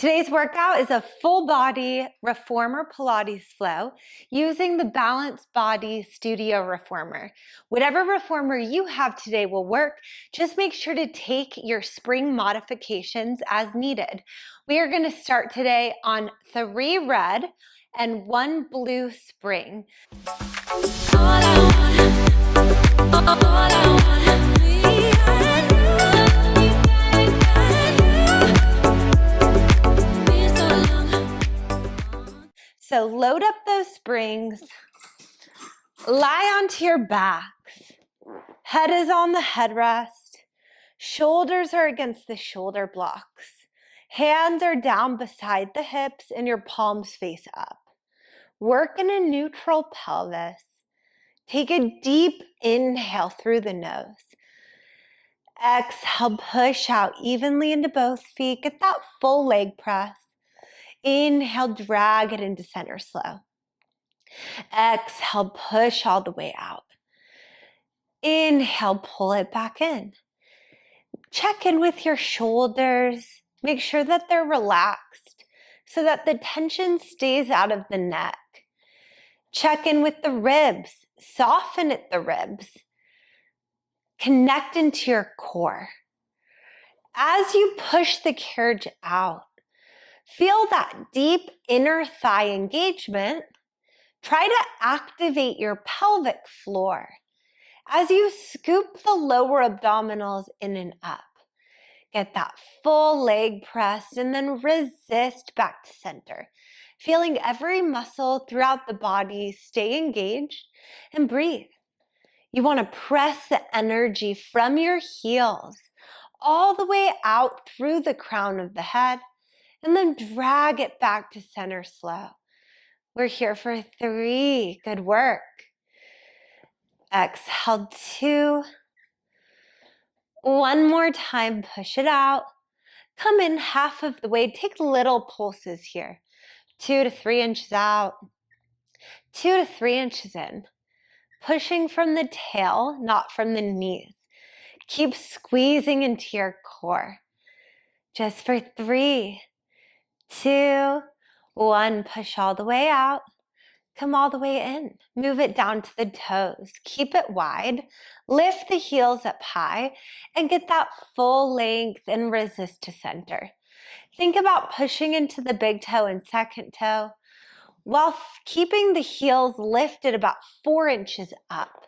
Today's workout is a full body reformer Pilates flow using the Balanced Body Studio Reformer. Whatever reformer you have today will work. Just make sure to take your spring modifications as needed. We are going to start today on 3 red and 1 blue spring. So load up those springs, lie onto your backs, head is on the headrest, shoulders are against the shoulder blocks, hands are down beside the hips and your palms face up. Work in a neutral pelvis. Take a deep inhale through the nose. Exhale, push out evenly into both feet. Get that full leg press. Inhale, drag it into center slow. Exhale, push all the way out. Inhale, pull it back in. Check in with your shoulders. Make sure that they're relaxed so that the tension stays out of the neck. Check in with the ribs. Soften at the ribs. Connect into your core. As you push the carriage out, feel that deep inner thigh engagement. Try to activate your pelvic floor as you scoop the lower abdominals in and up. Get that full leg press and then resist back to center. Feeling every muscle throughout the body stay engaged and breathe. You want to press the energy from your heels all the way out through the crown of the head and then drag it back to center slow. We're here for 3. Good work. Exhale, 2. One more time, push it out. Come in half of the way. Take little pulses here. 2 to 3 inches out. 2 to 3 inches in. Pushing from the tail, not from the knees. Keep squeezing into your core. Just for 3, 2, 1. Push all the way out. Come all the way in. Move it down to the toes. Keep it wide. Lift the heels up high and get that full length and resist to center. Think about pushing into the big toe and second toe while keeping the heels lifted about 4 inches up.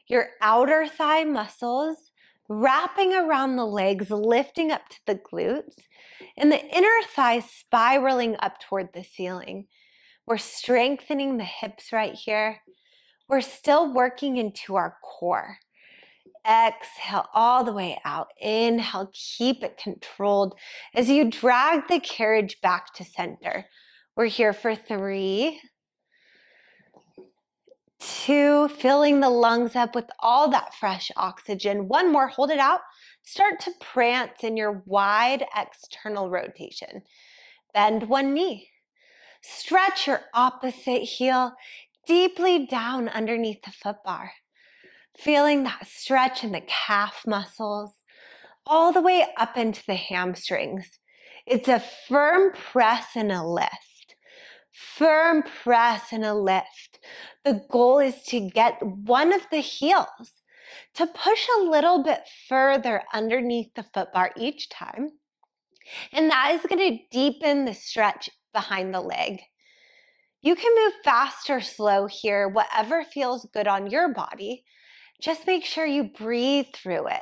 Your outer thigh muscles wrapping around the legs, lifting up to the glutes, and the inner thigh spiraling up toward the ceiling. We're strengthening the hips right here. We're still working into our core. Exhale all the way out. Inhale, keep it controlled as you drag the carriage back to center. We're here for 3, 2, filling the lungs up with all that fresh oxygen. 1 more, hold it out. Start to prance in your wide external rotation. Bend 1 knee. Stretch your opposite heel deeply down underneath the foot bar. Feeling that stretch in the calf muscles all the way up into the hamstrings. It's a firm press and a lift. Firm press and a lift. The goal is to get one of the heels to push a little bit further underneath the foot bar each time. And that is going to deepen the stretch behind the leg. You can move fast or slow here, whatever feels good on your body. Just make sure you breathe through it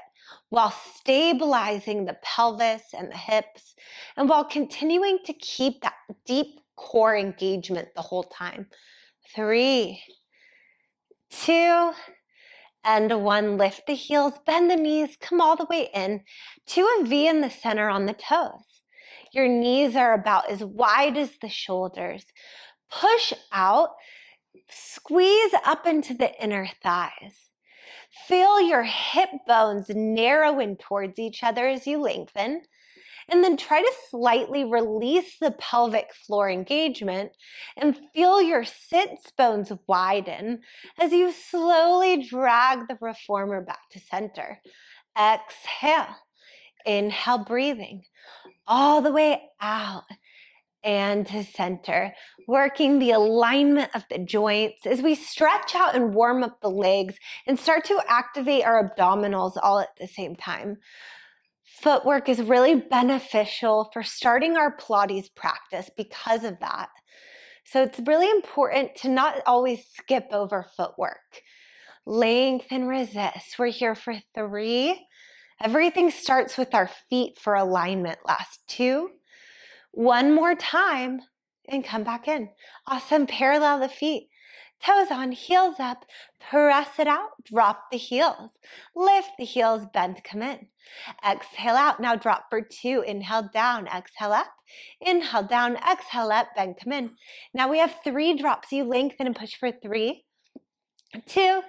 while stabilizing the pelvis and the hips and while continuing to keep that deep core engagement the whole time. 3, 2, and 1. Lift the heels, bend the knees, come all the way in to a V in the center on the toes. Your knees are about as wide as the shoulders. Push out, squeeze up into the inner thighs. Feel your hip bones narrow in towards each other as you lengthen. And then try to slightly release the pelvic floor engagement and feel your sits bones widen as you slowly drag the reformer back to center. Exhale. Inhale, breathing all the way out and to center, working the alignment of the joints as we stretch out and warm up the legs and start to activate our abdominals all at the same time. Footwork is really beneficial for starting our Pilates practice because of that. So it's really important to not always skip over footwork. Lengthen, resist. We're here for 3. Everything starts with our feet for alignment. Last 2. One more time and come back in. Awesome. Parallel the feet. Toes on, heels up. Press it out. Drop the heels. Lift the heels, bend, come in. Exhale out. Now drop for 2. Inhale down. Exhale up. Inhale down. Exhale up. Bend, come in. Now we have 3 drops. You lengthen and push for 3, 2,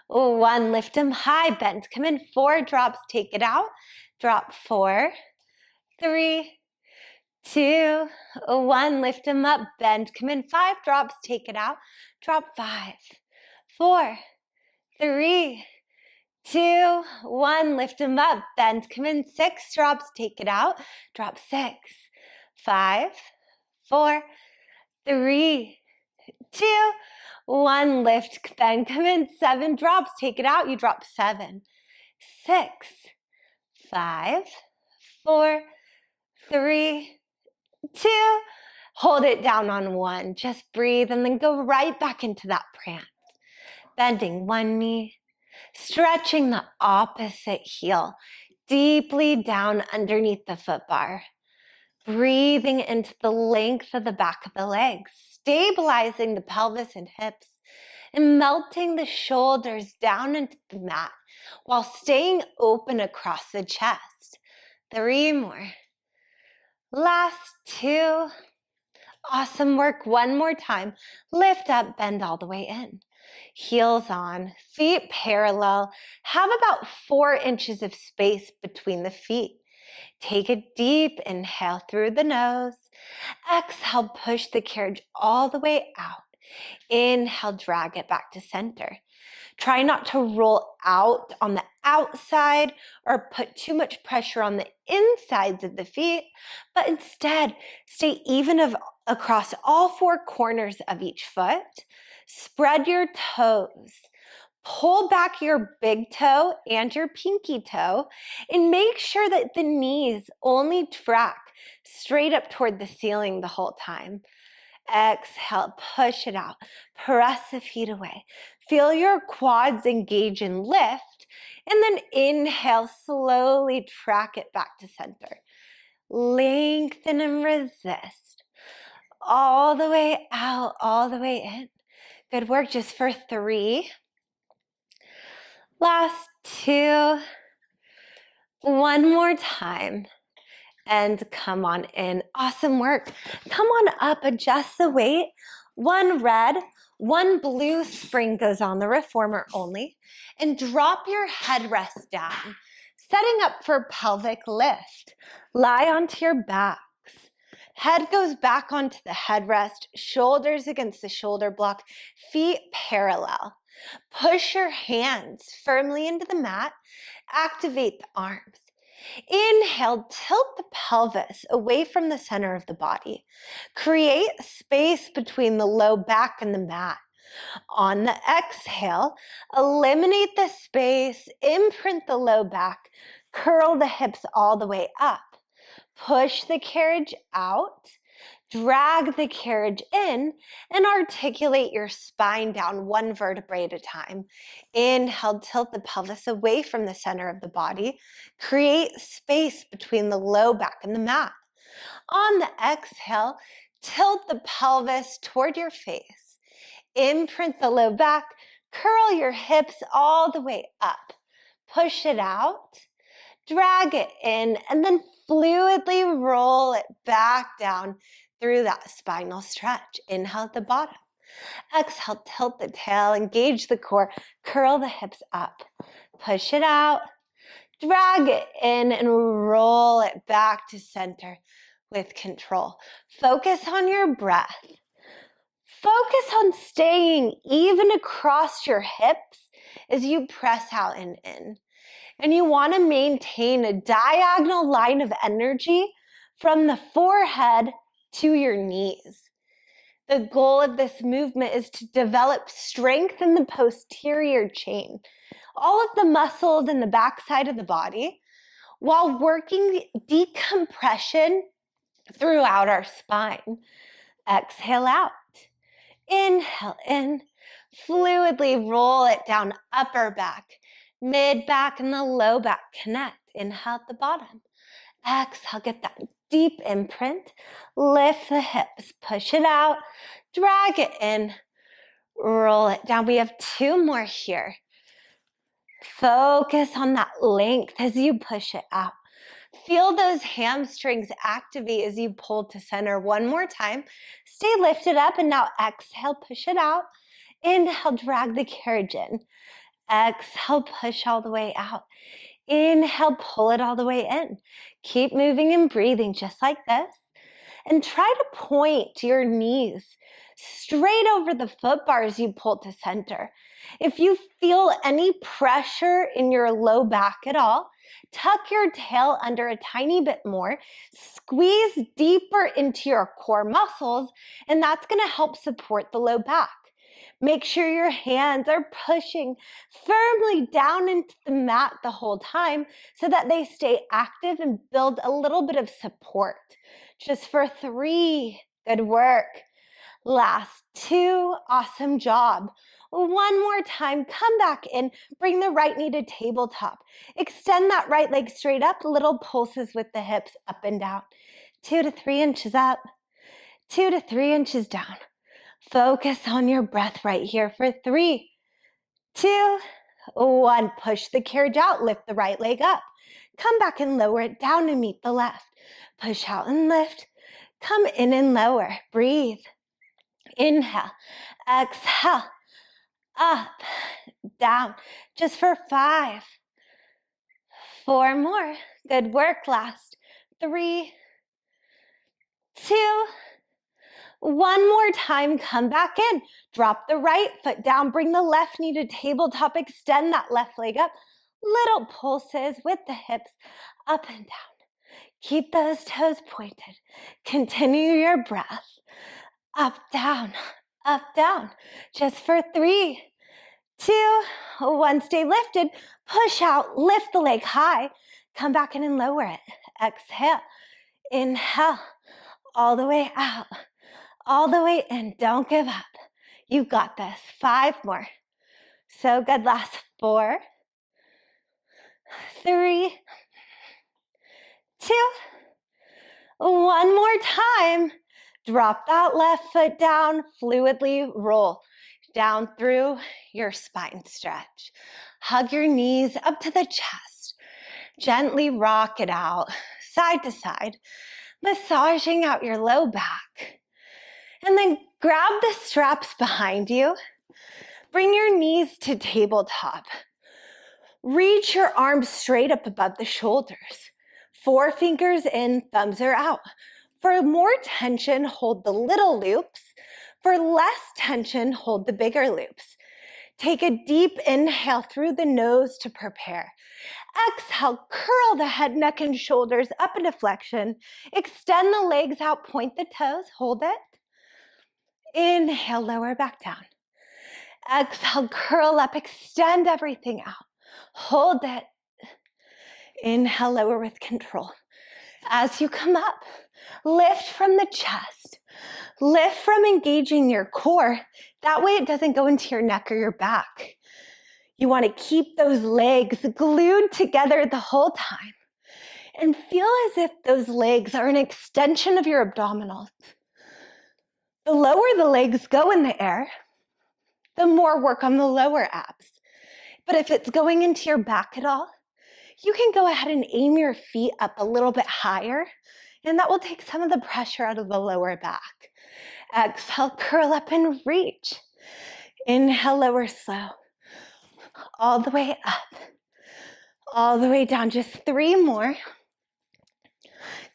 1. Lift them high. Bend, come in. 4 drops. Take it out. Drop 4, 3, 2, 1. Lift them up. Bend, come in. 5 drops. Take it out. Drop 5, 4, 3, 2, 1. Lift them up. Bend, come in. 6 drops. Take it out. Drop 6, 5, 4, 3, 2, 1. Lift, bend, come in. 7 drops. Take it out. You drop 7, 6, 5, 4, 3, 2. Hold it down on 1. Just breathe and then go right back into that prance. Bending one knee, stretching the opposite heel deeply down underneath the foot bar. Breathing into the length of the back of the legs, stabilizing the pelvis and hips, and melting the shoulders down into the mat while staying open across the chest. 3 more. Last 2. Awesome work. One more time. Lift up, bend all the way in. Heels on, feet parallel. Have about 4 inches of space between the feet. Take a deep inhale through the nose. Exhale, push the carriage all the way out. Inhale, drag it back to center. Try not to roll out on the outside or put too much pressure on the insides of the feet, but instead stay even across all 4 corners of each foot. Spread your toes. Pull back your big toe and your pinky toe and make sure that the knees only track straight up toward the ceiling the whole time. Exhale, push it out. Press the feet away. Feel your quads engage and lift. And then inhale, slowly track it back to center. Lengthen and resist. All the way out, all the way in. Good work, just for 3. Last 2. One more time. And come on in. Awesome work. Come on up, adjust the weight. 1 red, 1 blue spring goes on the reformer only. And drop your headrest down, setting up for pelvic lift. Lie onto your backs. Head goes back onto the headrest, shoulders against the shoulder block, feet parallel. Push your hands firmly into the mat. Activate the arms. Inhale, tilt the pelvis away from the center of the body. Create space between the low back and the mat. On the exhale, eliminate the space, imprint the low back, curl the hips all the way up. Push the carriage out, drag the carriage in, and articulate your spine down 1 vertebrae at a time. Inhale, tilt the pelvis away from the center of the body. Create space between the low back and the mat. On the exhale, tilt the pelvis toward your face. Imprint the low back, curl your hips all the way up. Push it out, drag it in, and then fluidly roll it back down through that spinal stretch. Inhale at the bottom. Exhale, tilt the tail, engage the core, curl the hips up. Push it out, drag it in, and roll it back to center with control. Focus on your breath. Focus on staying even across your hips as you press out and in. And you want to maintain a diagonal line of energy from the forehead to your knees. The goal of this movement is to develop strength in the posterior chain, all of the muscles in the backside of the body, while working decompression throughout our spine. Exhale out. Inhale in. Fluidly roll it down upper back, mid back, and the low back connect. Inhale at the bottom. Exhale, get that deep imprint. Lift the hips, push it out, drag it in, roll it down. We have 2 more here. Focus on that length as you push it out. Feel those hamstrings activate as you pull to center. One more time. Stay lifted up, and now exhale, push it out. Inhale, drag the carriage in. Exhale, push all the way out. Inhale, pull it all the way in. Keep moving and breathing just like this. And try to point your knees straight over the foot bars you pull to center. If you feel any pressure in your low back at all, tuck your tail under a tiny bit more, squeeze deeper into your core muscles, and that's going to help support the low back. Make sure your hands are pushing firmly down into the mat the whole time so that they stay active and build a little bit of support. Just for 3, good work. Last 2, awesome job. One more time, come back in, bring the right knee to tabletop. Extend that right leg straight up, little pulses with the hips up and down. 2 to 3 inches up, 2 to 3 inches down. Focus on your breath right here for 3, 2, 1. Push the carriage out, lift the right leg up. Come back and lower it down and meet the left. Push out and lift. Come in and lower. Breathe. Inhale. Exhale. Up. Down. Just for 5. 4 more. Good work. Last 3, 2, 1 more time. Come back in. Drop the right foot down. Bring the left knee to tabletop. Extend that left leg up. Little pulses with the hips up and down. Keep those toes pointed. Continue your breath. Up, down, up, down. Just for 3, 2, 1. Stay lifted. Push out. Lift the leg high. Come back in and lower it. Exhale. Inhale. All the way out. All the way in. Don't give up. You got this. 5 more. So good. Last 4, 3, 2, 1 more time. Drop that left foot down. Fluidly roll down through your spine stretch. Hug your knees up to the chest. Gently rock it out, side to side, massaging out your low back. And then grab the straps behind you. Bring your knees to tabletop. Reach your arms straight up above the shoulders. 4 fingers in, thumbs are out. For more tension, hold the little loops. For less tension, hold the bigger loops. Take a deep inhale through the nose to prepare. Exhale, curl the head, neck, and shoulders up into flexion. Extend the legs out, point the toes, hold it. Inhale, lower back down. Exhale, curl up, extend everything out. Hold it. Inhale, lower with control. As you come up, lift from the chest. Lift from engaging your core. That way it doesn't go into your neck or your back. You want to keep those legs glued together the whole time. And feel as if those legs are an extension of your abdominals. The lower the legs go in the air, the more work on the lower abs. But if it's going into your back at all, you can go ahead and aim your feet up a little bit higher, and that will take some of the pressure out of the lower back. Exhale, curl up and reach. Inhale, lower slow. All the way up. All the way down. Just 3 more.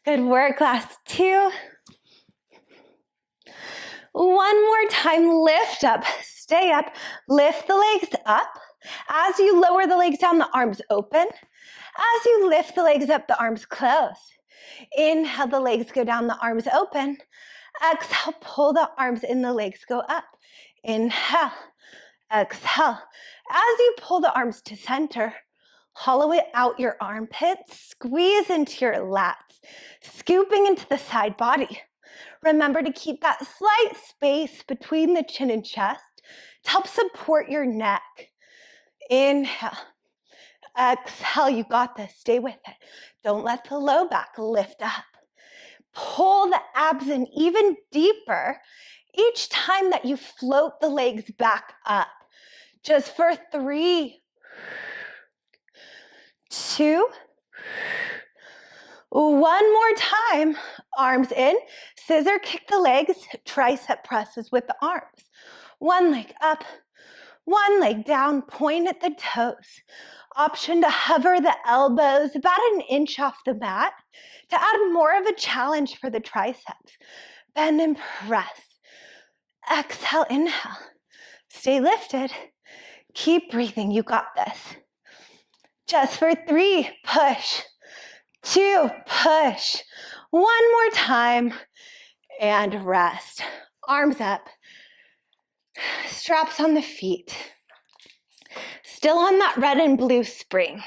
Good work. Last 2. 1 more time. Lift up. Stay up. Lift the legs up. As you lower the legs down, the arms open. As you lift the legs up, the arms close. Inhale, the legs go down, the arms open. Exhale, pull the arms in, the legs go up. Inhale, exhale. As you pull the arms to center, hollow it out your armpits, squeeze into your lats, scooping into the side body. Remember to keep that slight space between the chin and chest to help support your neck. Inhale, exhale, you got this, stay with it. Don't let the low back lift up. Pull the abs in even deeper each time that you float the legs back up. Just for 3, 2, 1 more time. Arms in, scissor kick the legs, tricep presses with the arms. 1 leg up, 1 leg down, point at the toes. Option to hover the elbows about 1 inch off the mat to add more of a challenge for the triceps. Bend and press. Exhale, inhale. Stay lifted. Keep breathing, you got this. Just for 3, push. 2, push. 1 more time, and rest. Arms up. Straps on the feet. Still on that red and blue spring.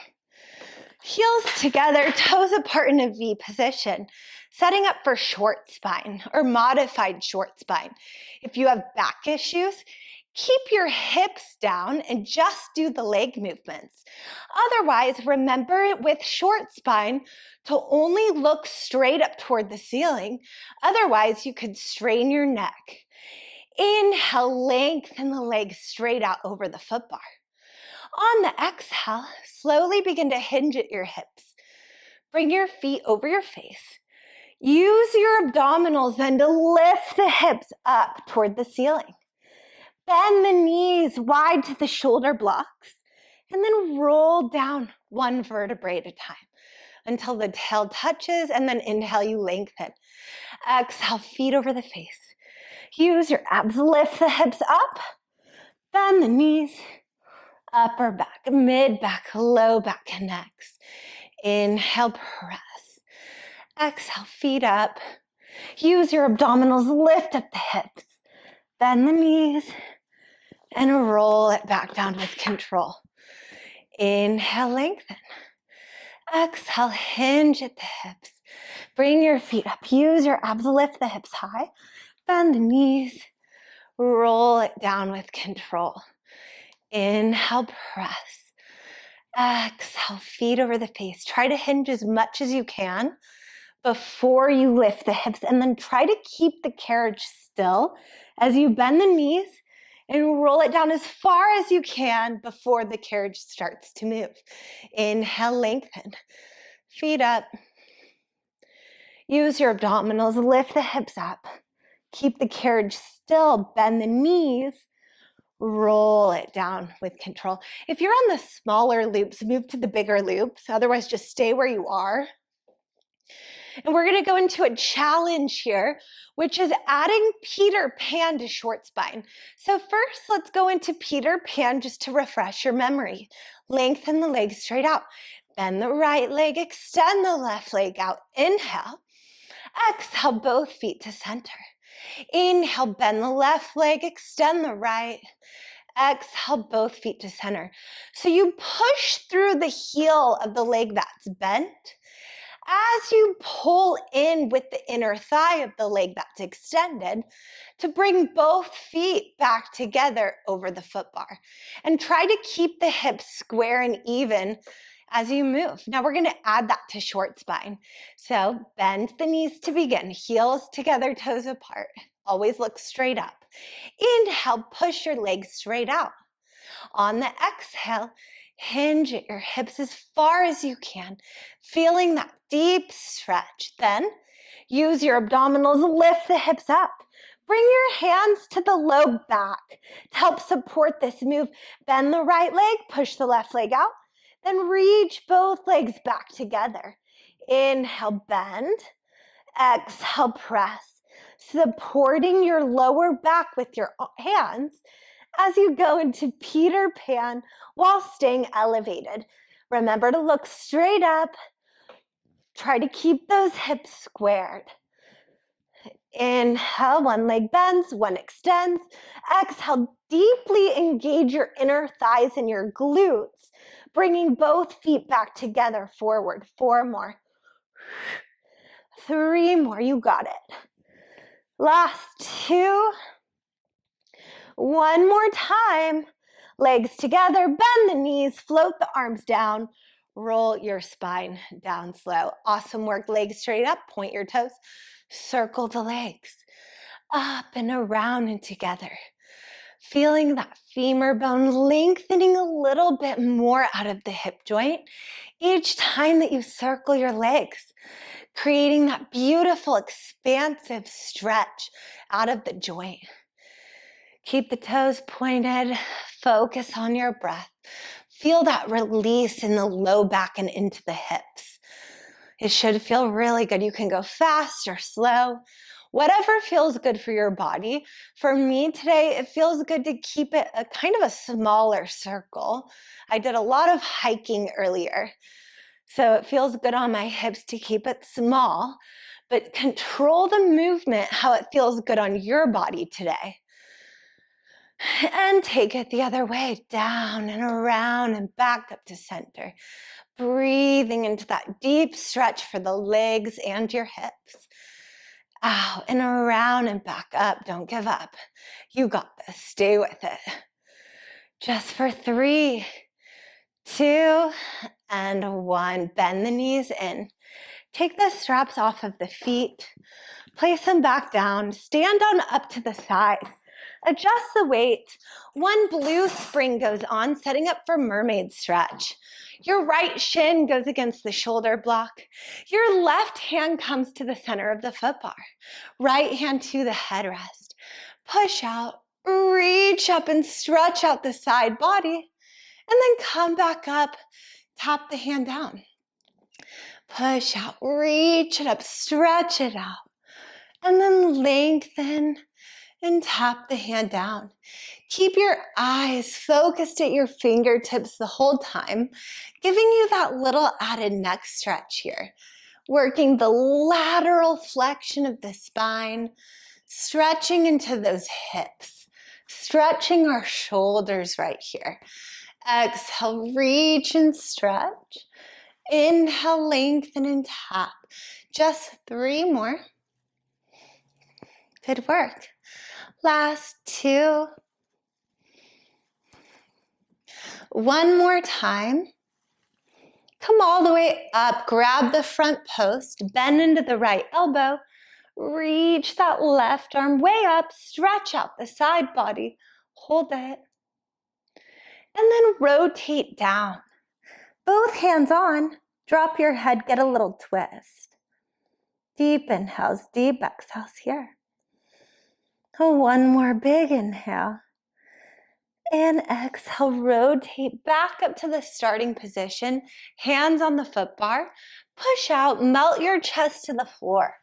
Heels together, toes apart in a V position, setting up for short spine or modified short spine. If you have back issues, keep your hips down and just do the leg movements. Otherwise, remember with short spine to only look straight up toward the ceiling. Otherwise, you could strain your neck. Inhale, lengthen the legs straight out over the foot bar. On the exhale, slowly begin to hinge at your hips. Bring your feet over your face. Use your abdominals then to lift the hips up toward the ceiling. Bend the knees wide to the shoulder blocks, and then roll down 1 vertebrae at a time until the tail touches, and then inhale, you lengthen. Exhale, feet over the face. Use your abs, lift the hips up, bend the knees, upper back, mid back, low back connects. Inhale, press. Exhale, feet up. Use your abdominals, lift up the hips, bend the knees, and roll it back down with control. Inhale, lengthen. Exhale, hinge at the hips. Bring your feet up. Use your abs, lift the hips high, bend the knees, roll it down with control. Inhale, press. Exhale, feet over the face. Try to hinge as much as you can before you lift the hips, and then try to keep the carriage still as you bend the knees and roll it down as far as you can before the carriage starts to move. Inhale, lengthen. Feet up. Use your abdominals, lift the hips up. Keep the carriage still, bend the knees, roll it down with control. If you're on the smaller loops, move to the bigger loops. Otherwise, just stay where you are. And we're going to go into a challenge here, which is adding Peter Pan to short spine. So first, let's go into Peter Pan just to refresh your memory. Lengthen the legs straight out. Bend the right leg, extend the left leg out. Inhale. Exhale, both feet to center. Inhale, bend the left leg, extend the right. Exhale, both feet to center. So you push through the heel of the leg that's bent as you pull in with the inner thigh of the leg that's extended to bring both feet back together over the foot bar. And try to keep the hips square and even as you move. Now we're going to add that to short spine. So bend the knees to begin. Heels together, toes apart. Always look straight up. Inhale, push your legs straight out. On the exhale, hinge at your hips as far as you can, feeling that deep stretch. Then use your abdominals, lift the hips up. Bring your hands to the low back to help support this move. Bend the right leg, push the left leg out. Then reach both legs back together. Inhale, bend. Exhale, press. Supporting your lower back with your hands as you go into Peter Pan while staying elevated. Remember to look straight up. Try to keep those hips squared. Inhale, one leg bends, one extends. Exhale, deeply engage your inner thighs and your glutes, bringing both feet back together forward. 4 more. 3 more, you got it. Last 2. 1 more time. Legs together, bend the knees, float the arms down, roll your spine down slow. Awesome work, legs straight up, point your toes, circle the legs, up and around and together. Feeling that femur bone lengthening a little bit more out of the hip joint each time that you circle your legs, creating that beautiful expansive stretch out of the joint. Keep the toes pointed, focus on your breath. Feel that release in the low back and into the hips. It should feel really good. You can go fast or slow, whatever feels good for your body. For me today, it feels good to keep it a kind of a smaller circle. I did a lot of hiking earlier, so it feels good on my hips to keep it small, but control the movement how it feels good on your body today. And take it the other way, down and around and back up to center. Breathing into that deep stretch for the legs and your hips. Out and around and back up. Don't give up. You got this. Stay with it. Just for 3, 2, and 1. Bend the knees in. Take the straps off of the feet. Place them back down. Stand on up to the side. Adjust the weight. 1 blue spring goes on, setting up for mermaid stretch. Your right shin goes against the shoulder block. Your left hand comes to the center of the foot bar. Right hand to the headrest. Push out, reach up and stretch out the side body. And then come back up, tap the hand down. Push out, reach it up, stretch it out. And then lengthen and tap the hand down. Keep your eyes focused at your fingertips the whole time, giving you that little added neck stretch here. Working the lateral flexion of the spine, stretching into those hips, stretching our shoulders right here. Exhale, reach and stretch. Inhale, lengthen and tap. Just 3 more. Good work. Last 2. 1 more time. Come all the way up. Grab the front post. Bend into the right elbow. Reach that left arm way up. Stretch out the side body. Hold it. And then rotate down. Both hands on. Drop your head. Get a little twist. Deep inhales. Deep exhales here. 1 more big inhale. And exhale, rotate back up to the starting position. Hands on the foot bar. Push out, melt your chest to the floor.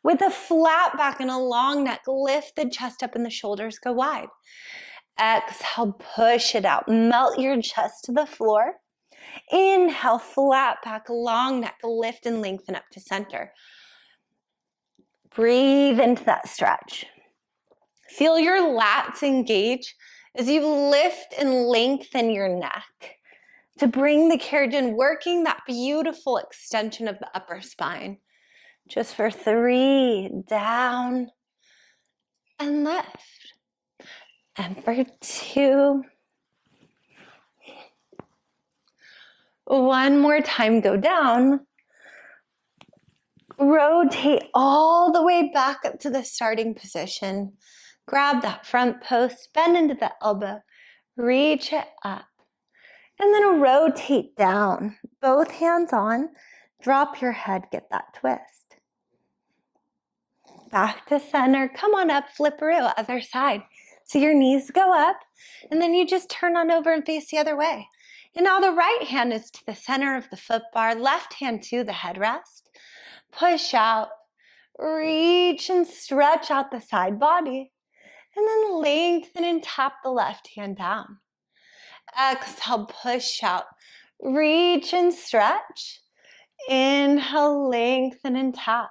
With a flat back and a long neck, lift the chest up and the shoulders go wide. Exhale, push it out. Melt your chest to the floor. Inhale, flat back, long neck, lift and lengthen up to center. Breathe into that stretch. Feel your lats engage as you lift and lengthen your neck to bring the carriage, working that beautiful extension of the upper spine. Just for 3, down and lift. And for 2. 1 more time, go down. Rotate all the way back up to the starting position. Grab that front post, bend into the elbow, reach it up. And then rotate down. Both hands on. Drop your head, get that twist. Back to center. Come on up, flipperoo, other side. So your knees go up, and then you just turn on over and face the other way. And now the right hand is to the center of the foot bar, left hand to the headrest. Push out, reach and stretch out the side body. And then lengthen and tap the left hand down. Exhale, push out, reach and stretch. Inhale, lengthen and tap.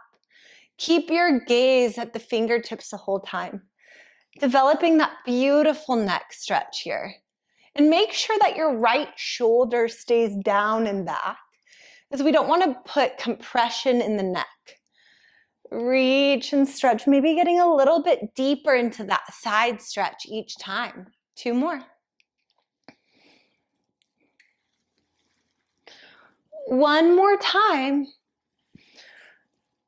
Keep your gaze at the fingertips the whole time, developing that beautiful neck stretch here. And make sure that your right shoulder stays down and back, because we don't want to put compression in the neck. Reach and stretch, maybe getting a little bit deeper into that side stretch each time. 2 more. 1 more time.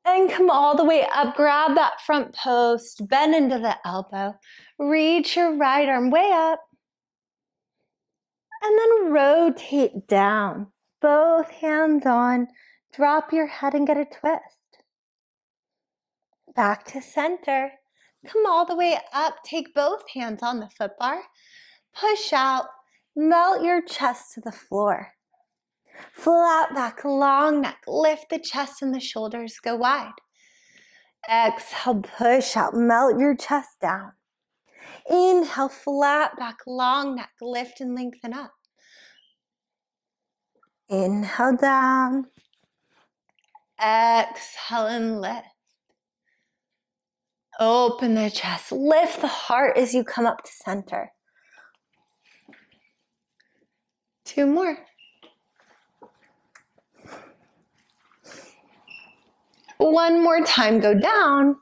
And come all the way up, grab that front post, bend into the elbow, reach your right arm way up, and then rotate down. Both hands on, drop your head and get a twist. Back to center. Come all the way up, take both hands on the foot bar, push out, melt your chest to the floor. Flat back, long neck, lift the chest and the shoulders, go wide. Exhale, push out, melt your chest down. Inhale, flat back, long neck, lift and lengthen up. Inhale down. Exhale and lift. Open the chest, lift the heart as you come up to center. 2 more. 1 more time, go down.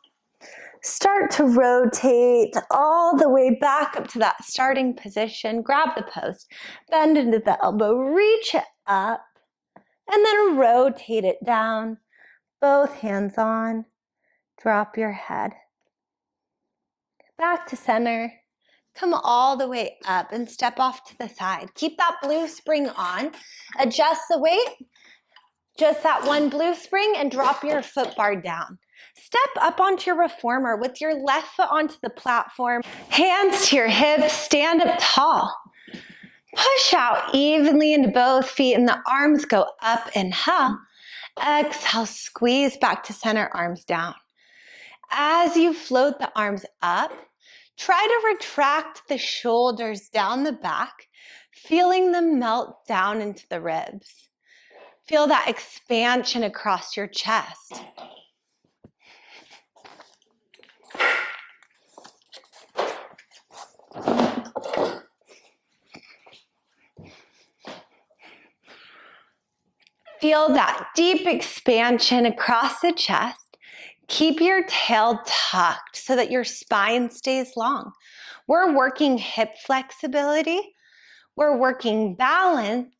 Start to rotate all the way back up to that starting position. Grab the post, bend into the elbow, reach it up, and then rotate it down. Both hands on, drop your head. Back to center. Come all the way up and step off to the side. Keep that blue spring on. Adjust the weight, just that one blue spring, and drop your foot bar down. Step up onto your reformer with your left foot onto the platform. Hands to your hips, stand up tall. Push out evenly into both feet and the arms go up. Inhale. Exhale, squeeze back to center, arms down. As you float the arms up, try to retract the shoulders down the back, feeling them melt down into the ribs. Feel that expansion across your chest. Feel that deep expansion across the chest. Keep your tail tucked so that your spine stays long. We're working hip flexibility. We're working balance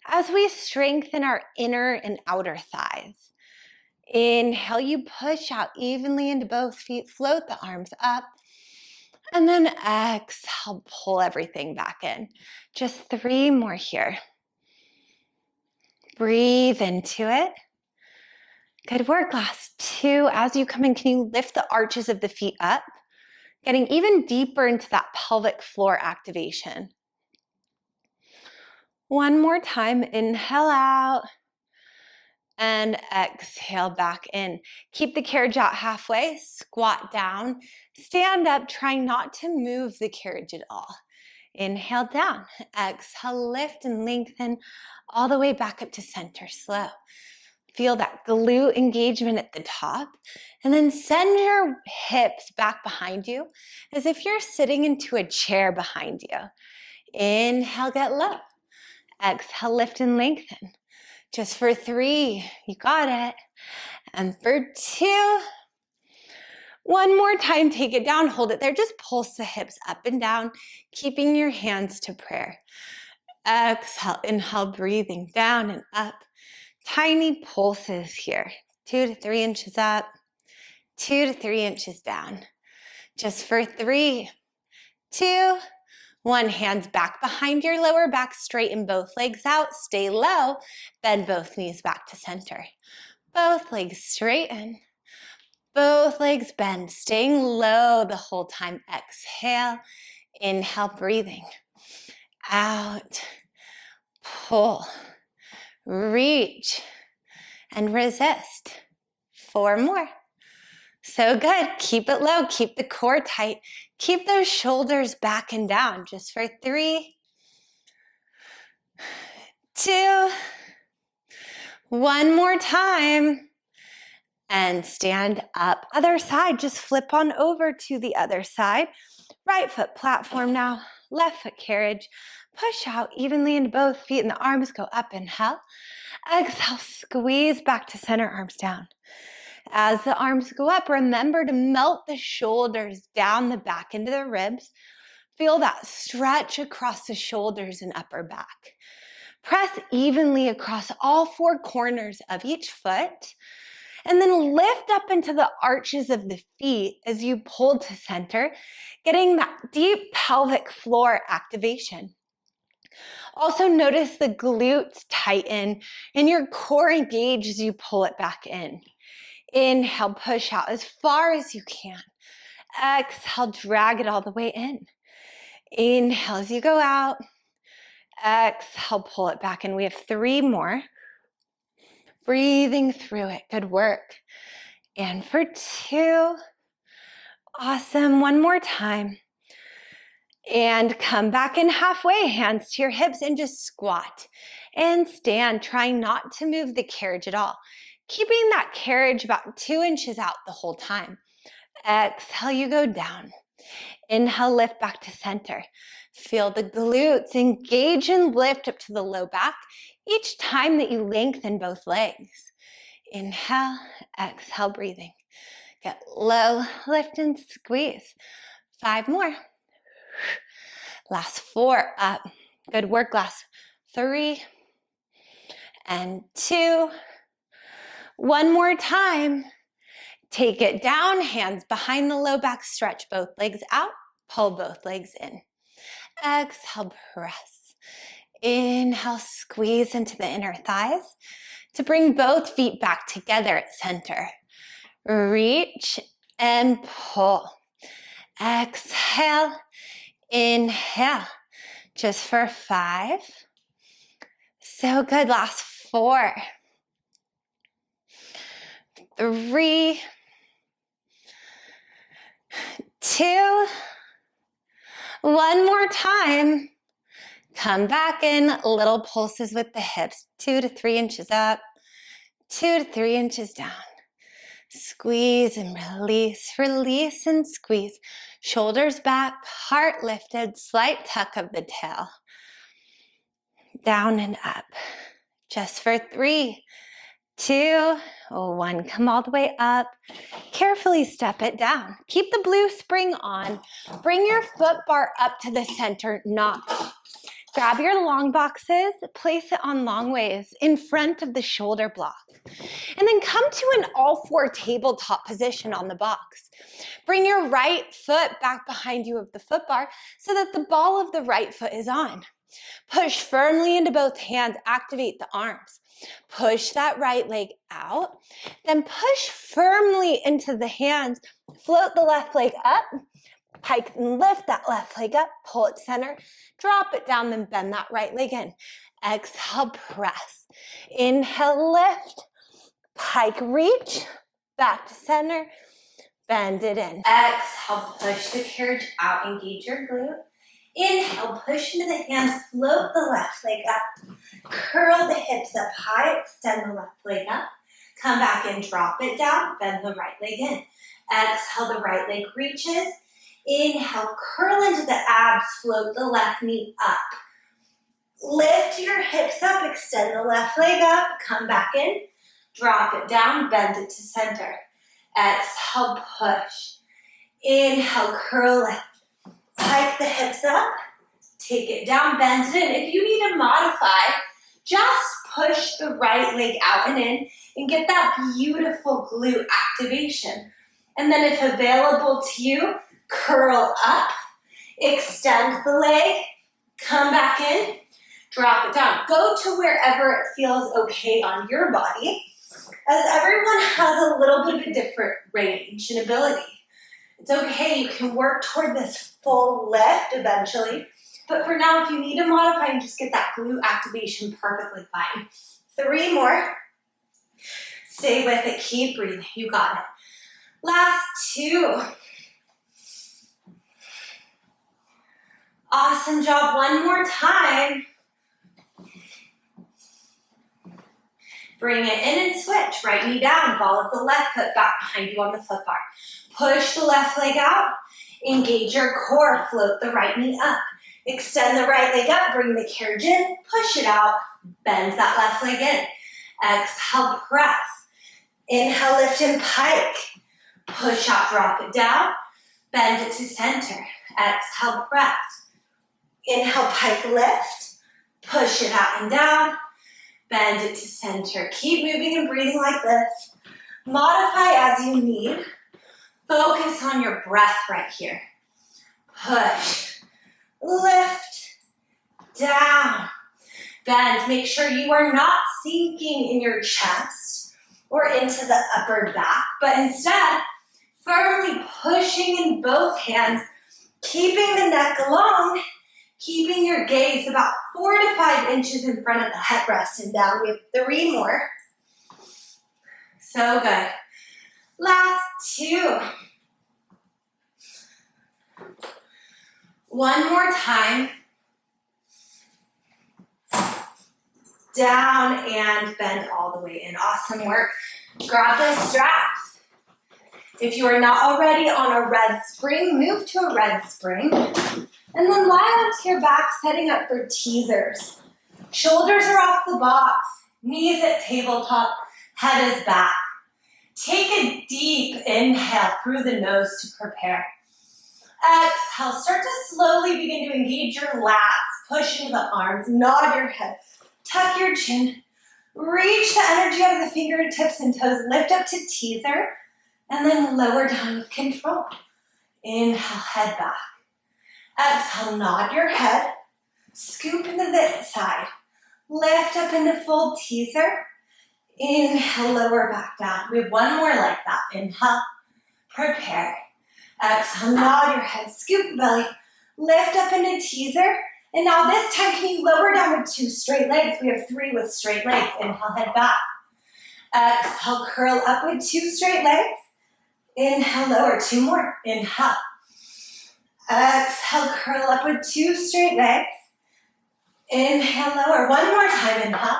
as we strengthen our inner and outer thighs. Inhale, you push out evenly into both feet, float the arms up, and then exhale, pull everything back in. Just 3 more here. Breathe into it. Good work, last 2. As you come in, can you lift the arches of the feet up? Getting even deeper into that pelvic floor activation. 1 more time, inhale out. And exhale back in. Keep the carriage out halfway, squat down, stand up, trying not to move the carriage at all. Inhale down, exhale, lift and lengthen all the way back up to center, slow. Feel that glute engagement at the top, and then send your hips back behind you as if you're sitting into a chair behind you. Inhale, get low. Exhale, lift and lengthen. Just for 3, you got it. And for 2, 1 more time, take it down, hold it there. Just pulse the hips up and down, keeping your hands to prayer. Exhale, inhale, breathing down and up. Tiny pulses here, 2 to 3 inches up, 2 to 3 inches down. Just for 3, 2, 1. Hands back behind your lower back, straighten both legs out, stay low, bend both knees back to center. Both legs straighten, both legs bend, staying low the whole time. Exhale, inhale, breathing. Out, pull, reach, and resist. 4 more. So good. Keep it low. Keep the core tight. Keep those shoulders back and down. Just for 3, 2, One more time. And stand up. Other side, just flip on over to the other side. Right foot platform now, left foot carriage. Push out evenly into both feet and the arms go up. Inhale. Exhale, squeeze back to center, arms down. As the arms go up, remember to melt the shoulders down the back into the ribs. Feel that stretch across the shoulders and upper back. Press evenly across all four corners of each foot. And then lift up into the arches of the feet as you pull to center, getting that deep pelvic floor activation. Also notice the glutes tighten and your core engage as you pull it back in. Inhale, push out as far as you can. Exhale, drag it all the way in. Inhale as you go out. Exhale, pull it back in. We have 3 more. Breathing through it. Good work. And for 2. Awesome. One more time. And come back in halfway, hands to your hips, and just squat and stand, trying not to move the carriage at all. Keeping that carriage about 2 inches out the whole time. Exhale, you go down. Inhale, lift back to center. Feel the glutes engage and lift up to the low back each time that you lengthen both legs. Inhale, exhale, breathing. Get low, lift and squeeze. 5 more. Last 4, up. Good work, last 3 and 2. One more time. Take it down, hands behind the low back, stretch both legs out, pull both legs in. Exhale, press. Inhale, squeeze into the inner thighs to bring both feet back together at center. Reach and pull. Exhale, inhale. Just for 5. So good. Last 4. 3, 2. One more time. Come back in. Little pulses with the hips. 2 to 3 inches up. 2 to 3 inches down. Squeeze and release. Release and squeeze. Shoulders back. Heart lifted. Slight tuck of the tail. Down and up. Just for 3, 2, 1. Come all the way up. Carefully step it down. Keep the blue spring on. Bring your foot bar up to the center, not. Grab your long boxes, place it on long ways in front of the shoulder block. And then come to an all 4 tabletop position on the box. Bring your right foot back behind you of the foot bar so that the ball of the right foot is on. Push firmly into both hands, activate the arms. Push that right leg out, then push firmly into the hands, float the left leg up, pike and lift that left leg up, pull it center, drop it down, then bend that right leg in. Exhale, press. Inhale, lift, pike, reach, back to center, bend it in. Exhale, push the carriage out, engage your glute. Inhale, push into the hands, float the left leg up, curl the hips up high, extend the left leg up, come back and drop it down, bend the right leg in. Exhale, the right leg reaches. Inhale, curl into the abs, float the left knee up. Lift your hips up, extend the left leg up, come back in, drop it down, bend it to center. Exhale, push. Inhale, curl it. Pike the hips up, take it down, bend it in. If you need to modify, just push the right leg out and in and get that beautiful glute activation. And then if available to you, curl up, extend the leg, come back in, drop it down. Go to wherever it feels okay on your body, as everyone has a little bit of a different range and ability. It's okay, you can work toward this full lift eventually, but for now, if you need to modify and just get that glute activation, perfectly fine. 3 more. Stay with it, keep breathing, you got it. Last 2. Awesome job, one more time. Bring it in and switch. Right knee down, ball of the left foot back behind you on the foot bar. Push the left leg out. Engage your core, float the right knee up. Extend the right leg up, bring the carriage in, push it out, bend that left leg in. Exhale, press. Inhale, lift and pike. Push out, drop it down, bend it to center. Exhale, press. Inhale, pike, lift. Push it out and down, bend it to center. Keep moving and breathing like this. Modify as you need. Focus on your breath right here. Push, lift, down, bend. Make sure you are not sinking in your chest or into the upper back, but instead firmly pushing in both hands, keeping the neck long, keeping your gaze about 4 to 5 inches in front of the headrest and down. We have 3 more. So good. Last 2. One more time. Down and bend all the way in. Awesome work. Grab the straps. If you are not already on a red spring, move to a red spring. And then lie onto your back, setting up for teasers. Shoulders are off the box, knees at tabletop, head is back. Take a deep inhale through the nose to prepare. Exhale, start to slowly begin to engage your lats, push into the arms, nod your head, tuck your chin, reach the energy out of the fingertips and toes, lift up to teaser, and then lower down with control. Inhale, head back. Exhale, nod your head, scoop into the side, lift up into full teaser. Inhale, lower back down. We have 1 more like that. Inhale, prepare. Exhale, nod your head, scoop the belly, lift up into teaser. And now this time, can you lower down with 2 straight legs? We have 3 with straight legs. Inhale, head back. Exhale, curl up with 2 straight legs. Inhale, lower, 2 more. Inhale. Exhale, curl up with 2 straight legs. Inhale, lower. 1 more time. Inhale.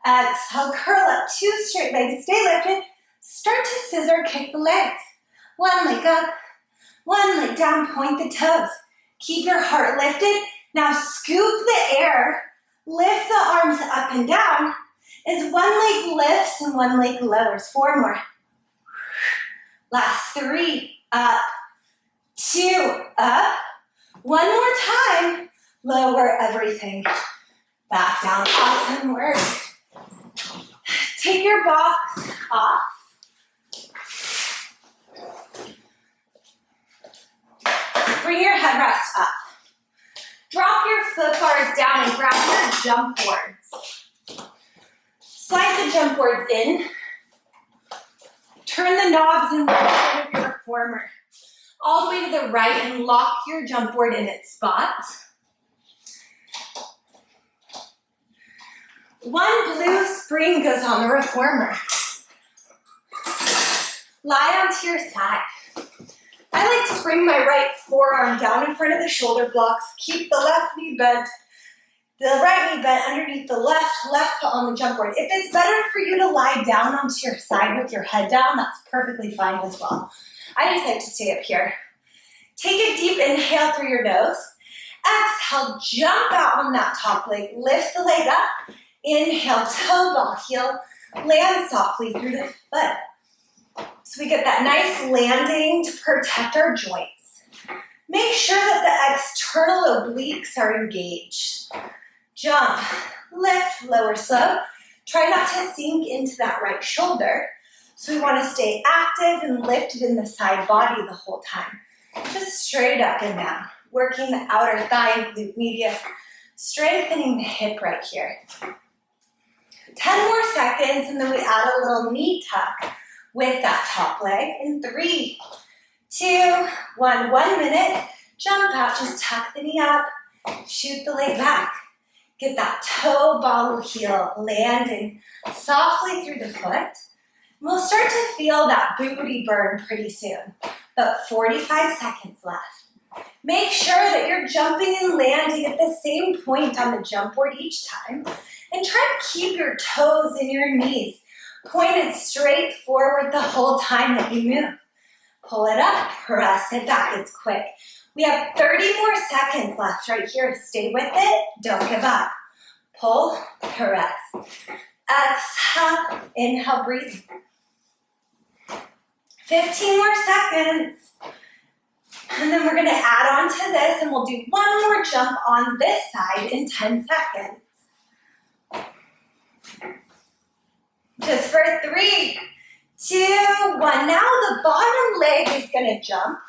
Exhale, curl up, 2 straight legs. Stay lifted. Start to scissor kick the legs. 1 leg up, 1 leg down, point the toes. Keep your heart lifted. Now scoop the air, lift the arms up and down as 1 leg lifts and 1 leg lowers. 4 more. Last 3, up, 2, up. 1 more time, lower everything back down. Awesome work. Take your box off. Bring your headrest up. Drop your foot bars down and grab your jump boards. Slide the jump boards in. Turn the knobs in front of your reformer all the way to the right and lock your jump board in its spot. 1 blue spring goes on the reformer. Lie onto your side. I like to bring my right forearm down in front of the shoulder blocks, keep the left knee bent, the right knee bent underneath the left foot on the jump board. If it's better for you to lie down onto your side with your head down, that's perfectly fine as well. I just like to stay up here. Take a deep inhale through your nose. Exhale, jump out on that top leg, lift the leg up. Inhale, toe ball, heel, land softly through the foot. So we get that nice landing to protect our joints. Make sure that the external obliques are engaged. Jump, lift, lower, slow. Try not to sink into that right shoulder. So we want to stay active and lifted in the side body the whole time. Just straight up and down, working the outer thigh and glute medius, strengthening the hip right here. 10 more seconds, and then we add a little knee tuck with that top leg in 3, 2, 1. 1 minute. Jump out, just tuck the knee up, shoot the leg back. Get that toe ball heel landing softly through the foot. We'll start to feel that booty burn pretty soon. About 45 seconds left. Make sure that you're jumping and landing at the same point on the jump board each time. And try to keep your toes and your knees pointed straight forward the whole time that you move. Pull it up, press it back. It's quick. We have 30 more seconds left right here. Stay with it. Don't give up. Pull, press. Exhale, inhale, breathe. 15 more seconds. And then we're going to add on to this, and we'll do one more jump on this side in 10 seconds. Just for 3, 2, 1. Now the bottom leg is going to jump,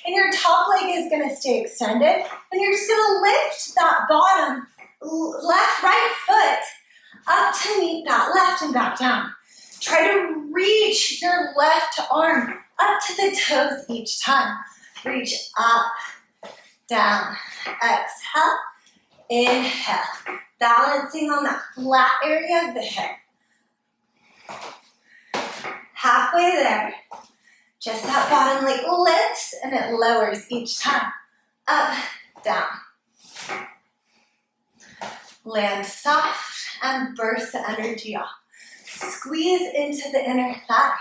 and your top leg is going to stay extended, and you're just going to lift that bottom right foot up to meet that left and back down. Try to reach your left arm up to the toes each time. Reach up, down, exhale, inhale. Balancing on that flat area of the hip. Halfway there. Just that bottom leg lifts and it lowers each time. Up, down. Land soft and burst the energy off. Squeeze into the inner thigh.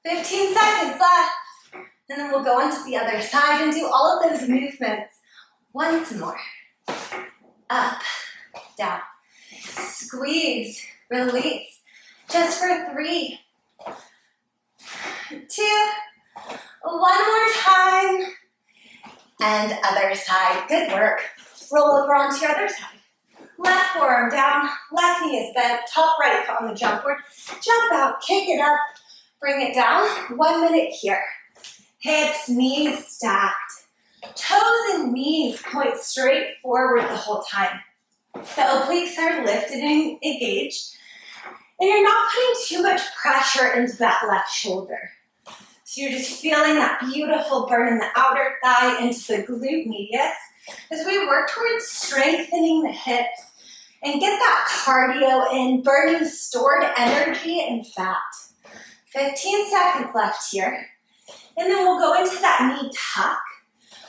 15 seconds left. And then we'll go onto the other side and do all of those movements once more. Up, down. Squeeze, release. Just for 3, 2, one more time. And other side. Good work. Roll over onto your other side. Left forearm down, left knee is bent, top right foot on the jump board. Jump out, kick it up, bring it down. 1 minute here. Hips, knees stacked. Toes and knees point straight forward the whole time. The obliques are lifted and engaged. And you're not putting too much pressure into that left shoulder. So you're just feeling that beautiful burn in the outer thigh into the glute medius as we work towards strengthening the hips and get that cardio in, burning stored energy and fat. 15 seconds left here. And then we'll go into that knee tuck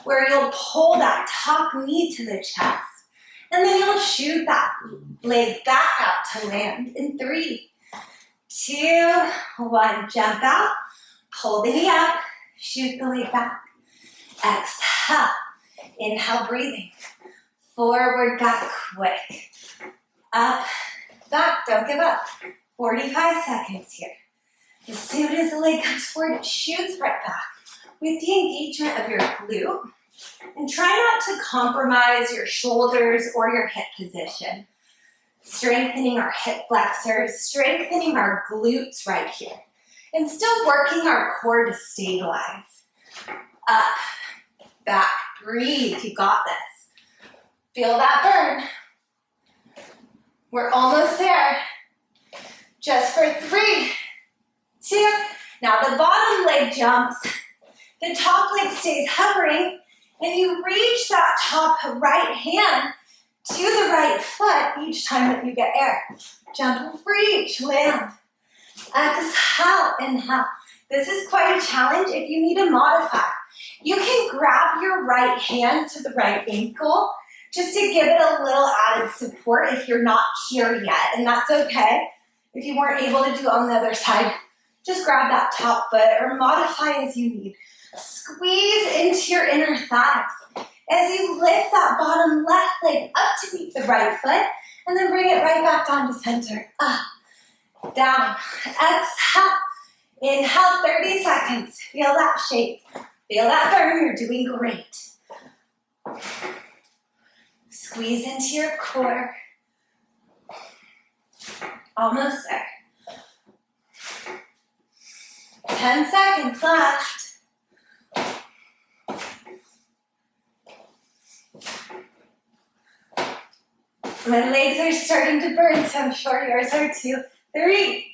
where you'll pull that top knee to the chest. And then you'll shoot that leg back out to land in 3, 2, 1. Jump out, pull the knee up, shoot the leg back. Exhale, inhale, breathing. Forward, back, quick. Up, back, don't give up. 45 seconds here. As soon as the leg comes forward, it shoots right back with the engagement of your glute. And try not to compromise your shoulders or your hip position. Strengthening our hip flexors, strengthening our glutes right here. And still working our core to stabilize. Up, back, breathe, you got this. Feel that burn. We're almost there. Just for 3, 2. Now the bottom leg jumps. The top leg stays hovering. And you reach that top right hand to the right foot each time that you get air. Jump, reach, land. Exhale, inhale. This is quite a challenge if you need to modify. You can grab your right hand to the right ankle just to give it a little added support if you're not here yet, and that's okay. If you weren't able to do it on the other side, just grab that top foot or modify as you need. Squeeze into your inner thighs as you lift that bottom left leg up to meet the right foot and then bring it right back down to center. Up, down, exhale, inhale, 30 seconds. Feel that shape, feel that burn, you're doing great. Squeeze into your core. Almost there. 10 seconds left. My legs are starting to burn, so I'm sure yours are too. 3,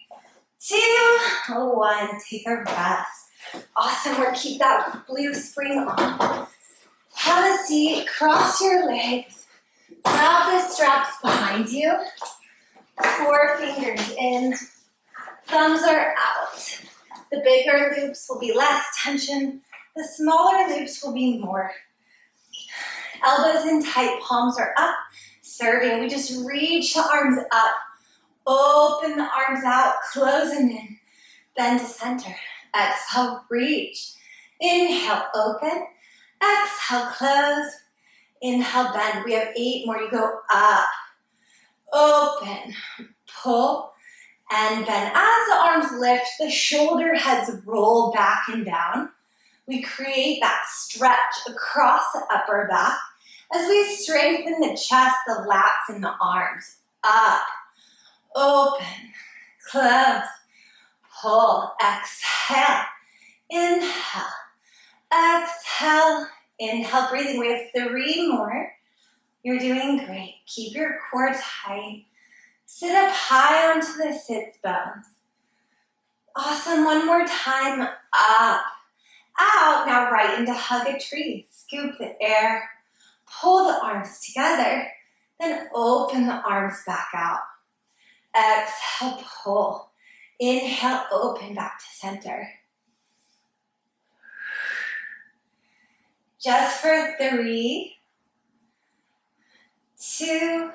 2, 1. Take a rest. Awesome work. Keep that blue spring on. Have a seat. Cross your legs. Grab the straps behind you. 4 fingers in. Thumbs are out. The bigger loops will be less tension. The smaller loops will be more. Elbows in tight, palms are up. Serving, we just reach the arms up. Open the arms out, closing in. Bend to center. Exhale, reach. Inhale, open. Exhale, close. Inhale, bend. We have 8 more. You go up, open, pull, and bend. As the arms lift, the shoulder heads roll back and down. We create that stretch across the upper back as we strengthen the chest, the lats, and the arms. Up, open, close, pull, exhale, inhale, exhale, inhale, breathing. We have 3 more. You're doing great. Keep your core tight. Sit up high onto the sits bones. Awesome. One more time. Up, out. Now right into hug a tree. Scoop the air. Pull the arms together. Then open the arms back out. Exhale, pull. Inhale, open back to center. Just for 3, 2,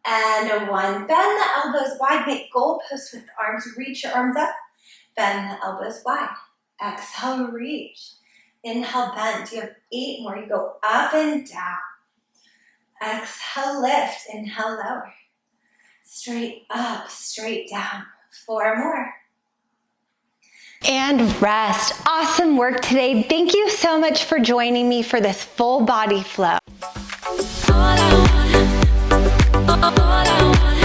and 1. Bend the elbows wide, make goalposts with the arms. Reach your arms up. Bend the elbows wide. Exhale, reach. Inhale, bend. You have 8 more. You go up and down. Exhale, lift. Inhale, lower. Straight up, straight down. 4 more. And rest. Awesome work today. Thank you so much for joining me for this full body flow. All I want